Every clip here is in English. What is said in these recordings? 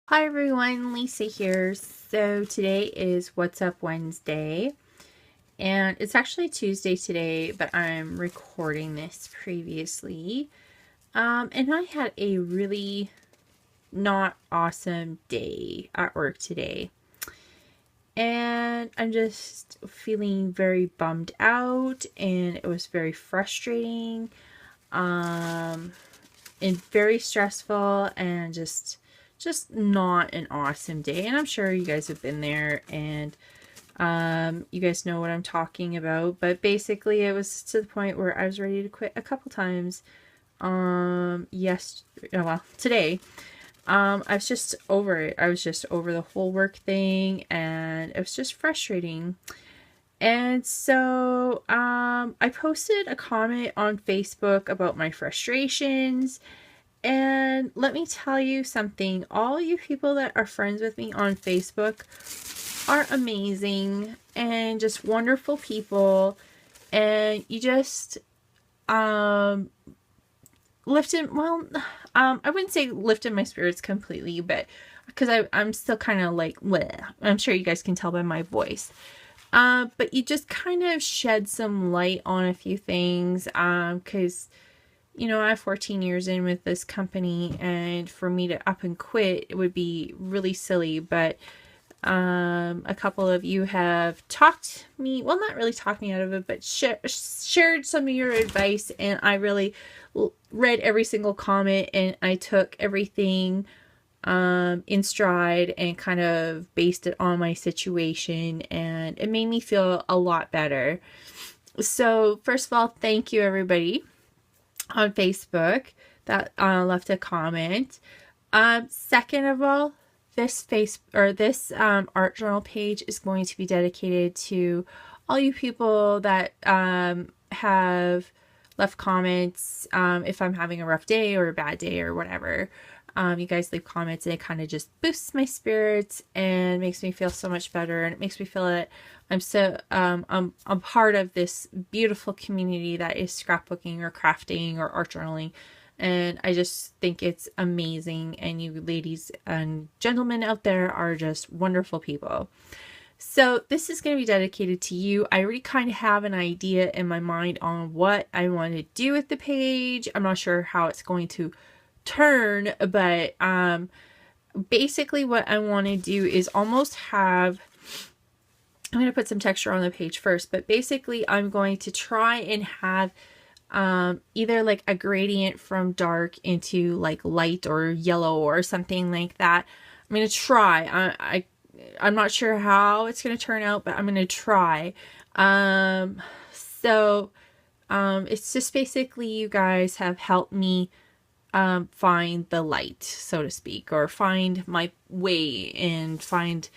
Hi everyone, Lisa here. So today is What's Up Wednesday, and it's actually Tuesday today, but I'm recording this previously. And I had a really not awesome day at work today, and I'm just feeling very bummed out, and it was very frustrating, um, and very stressful, and just not an awesome day. And I'm sure you guys have been there, and you guys know what I'm talking about. But basically, it was to the point where I was ready to quit a couple times. Yes, well, today, I was just over it. I was just over the whole work thing, and it was just frustrating. And so, I posted a comment on Facebook about my frustrations, and let me tell you something. All you people that are friends with me on Facebook are amazing and just wonderful people. And you just um lifted, well, I wouldn't say lifted my spirits completely, but because I'm still kind of like bleh. I'm sure you guys can tell by my voice. But you just kind of shed some light on a few things. Because I have 14 years in with this company, and for me to up and quit, it would be really silly. But a couple of you have talked me, well, not really talked me out of it, but shared some of your advice, and I really read every single comment, and I took everything in stride and kind of based it on my situation, and it made me feel a lot better. So, first of all, thank you everybody on Facebook that left a comment. Second of all, this art journal page is going to be dedicated to all you people that have left comments. If I'm having a rough day or a bad day or whatever, you guys leave comments, and it kind of just boosts my spirits and makes me feel so much better, and it makes me feel that I'm part of this beautiful community that is scrapbooking or crafting or art journaling. And I just think it's amazing. And you ladies and gentlemen out there are just wonderful people. So this is going to be dedicated to you. I already kind of have an idea in my mind on what I want to do with the page. I'm not sure how it's going to turn, but basically what I want to do is almost have, I'm going to put some texture on the page first, but basically I'm going to try and have either like a gradient from dark into like light or yellow or something like that. I'm going to try. I'm not sure how it's going to turn out, but I'm going to try. So it's just basically you guys have helped me find the light, so to speak, or find my way and find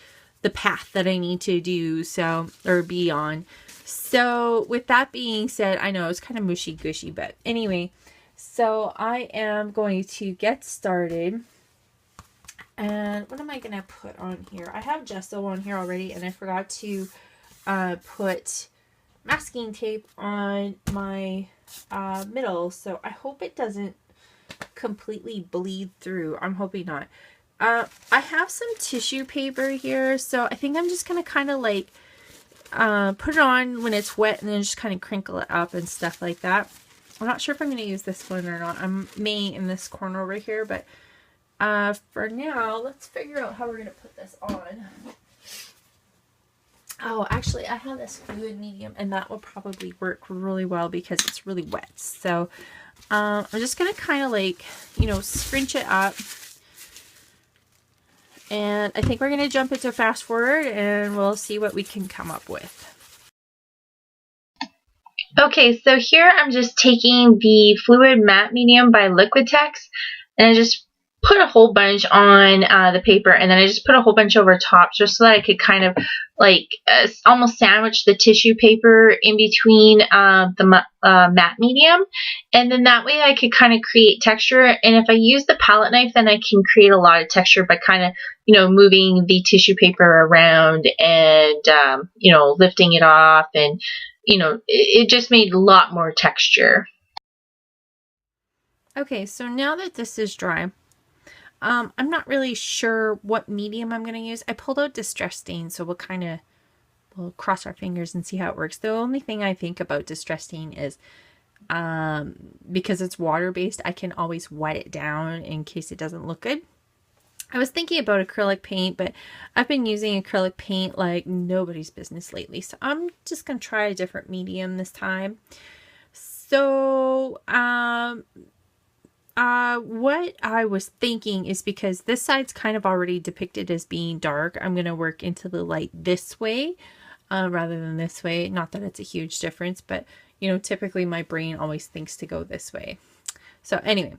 the path that I need to do, so, or be on. So with that being said, I know it's kind of mushy gushy, but anyway, so I am going to get started. And what am I going to put on here? I have gesso on here already, and I forgot to put masking tape on my middle, so I hope it doesn't completely bleed through. I'm hoping not. I have some tissue paper here, so I think I'm just gonna kind of like put it on when it's wet, and then just kind of crinkle it up and stuff like that. I'm not sure if I'm gonna use this one or not. I'm may in this corner over here, but for now, let's figure out how we're gonna put this on. Oh, actually, I have this fluid medium, and that will probably work really well because it's really wet. So I'm just gonna kind of like, scrunch it up. And I think we're going to jump into fast forward, and we'll see what we can come up with. Okay, so here I'm just taking the Fluid Matte Medium by Liquitex, and I just put a whole bunch on the paper, and then I just put a whole bunch over top just so that I could kind of like almost sandwich the tissue paper in between the matte medium, and then that way I could kind of create texture. And if I use the palette knife, then I can create a lot of texture by kind of moving the tissue paper around and lifting it off, and it just made a lot more texture. Okay, so now that this is dry, I'm not really sure what medium I'm going to use. I pulled out Distress Stain, so we'll cross our fingers and see how it works. The only thing I think about Distress Stain is because it's water-based, I can always wet it down in case it doesn't look good. I was thinking about acrylic paint, but I've been using acrylic paint like nobody's business lately. So I'm just going to try a different medium this time. So, what I was thinking is because this side's kind of already depicted as being dark, I'm going to work into the light this way, rather than this way. Not that it's a huge difference, but you know, typically my brain always thinks to go this way. So anyway,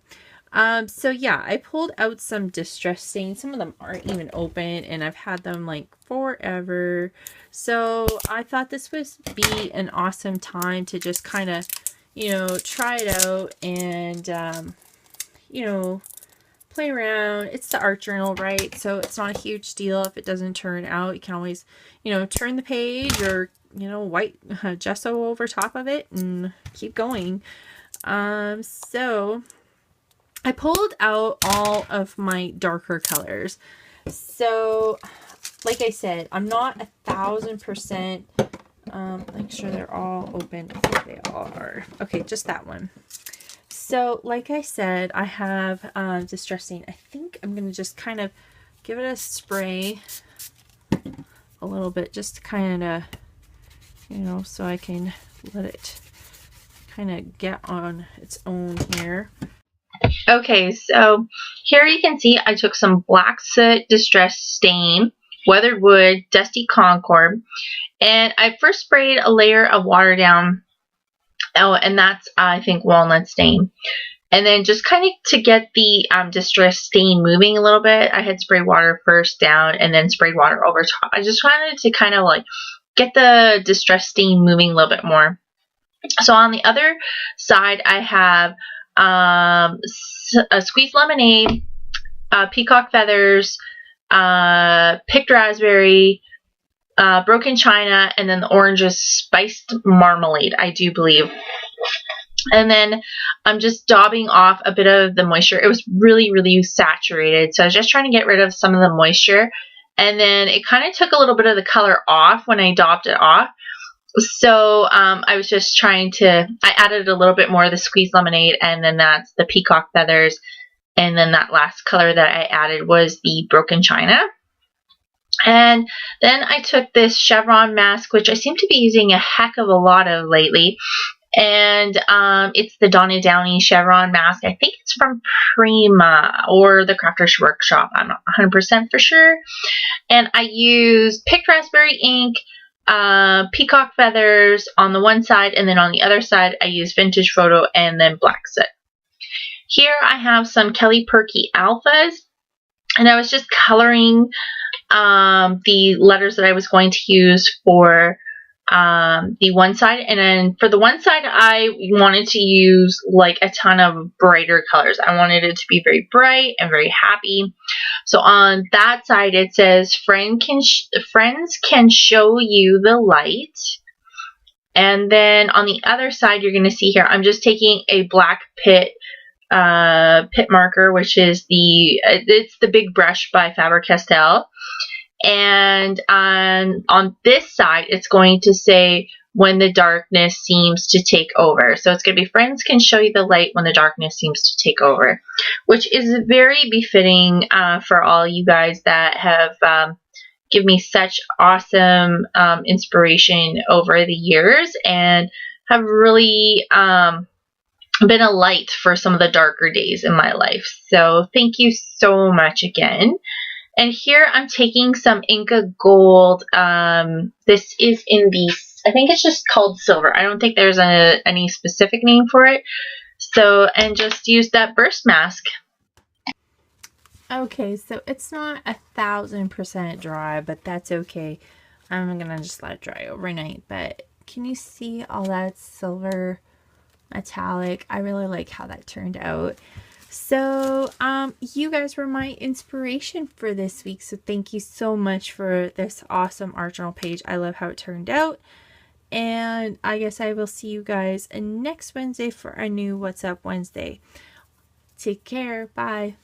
so yeah, I pulled out some Distress Stains. Some of them aren't even open, and I've had them like forever. So I thought this would be an awesome time to just kind of, you know, try it out and, you know, play around. It's the art journal, right? So it's not a huge deal if it doesn't turn out. You can always, you know, turn the page or, you know, white gesso over top of it and keep going. So I pulled out all of my darker colors. So like I said, I'm not 1,000%. Make sure they're all open. I think they all are. Okay, just that one. So like I said, I have Distress Stain. I think I'm going to just kind of give it a spray a little bit, just to kind of, you know, so I can let it kind of get on its own here. Okay, so here you can see I took some Black Soot Distress Stain, Weathered Wood, Dusty Concord, and I first sprayed a layer of water down. Oh, and that's, I think, Walnut Stain. And then just kind of to get the Distress Stain moving a little bit, I had sprayed water first down and then sprayed water over top. I just wanted to kind of like get the Distress Stain moving a little bit more. So on the other side, I have a Squeezed Lemonade, Peacock Feathers, Picked Raspberry, Broken China, and then the orange is Spiced Marmalade, I do believe. And then I'm just daubing off a bit of the moisture. It was really, really saturated, so I was just trying to get rid of some of the moisture. And then it kind of took a little bit of the color off when I daubed it off. So I was just trying to, I added a little bit more of the Squeezed Lemonade, and then that's the Peacock Feathers. And then that last color that I added was the Broken China. And then I took this chevron mask, which I seem to be using a heck of a lot of lately. And it's the Donna Downey chevron mask. I think it's from Prima or the Crafters Workshop. I'm not 100% for sure. And I used Picked Raspberry ink, Peacock Feathers on the one side, and then on the other side I used Vintage Photo and then Black Soot. Here I have some Kelly Purkey Alphas, and I was just coloring the letters that I was going to use for the one side. And then for the one side, I wanted to use like a ton of brighter colors. I wanted it to be very bright and very happy. So on that side, it says, friends can show you the light. And then on the other side, you're going to see here, I'm just taking a black pit marker, which is it's the big brush by Faber-Castell. And on this side, it's going to say, when the darkness seems to take over. So it's going to be, friends can show you the light when the darkness seems to take over, which is very befitting for all you guys that have given me such awesome inspiration over the years and have really been a light for some of the darker days in my life. So thank you so much again. And here I'm taking some Inca Gold. This is in the, I think it's just called silver. I don't think there's any specific name for it. So, and just use that burst mask. Okay, so it's not 1,000% dry, but that's okay. I'm gonna just let it dry overnight. But can you see all that silver metallic? I really like how that turned out. So you guys were my inspiration for this week, so thank you so much for this awesome art journal page. I love how it turned out, and I guess I will see you guys next Wednesday for a new What's Up Wednesday. Take care. Bye.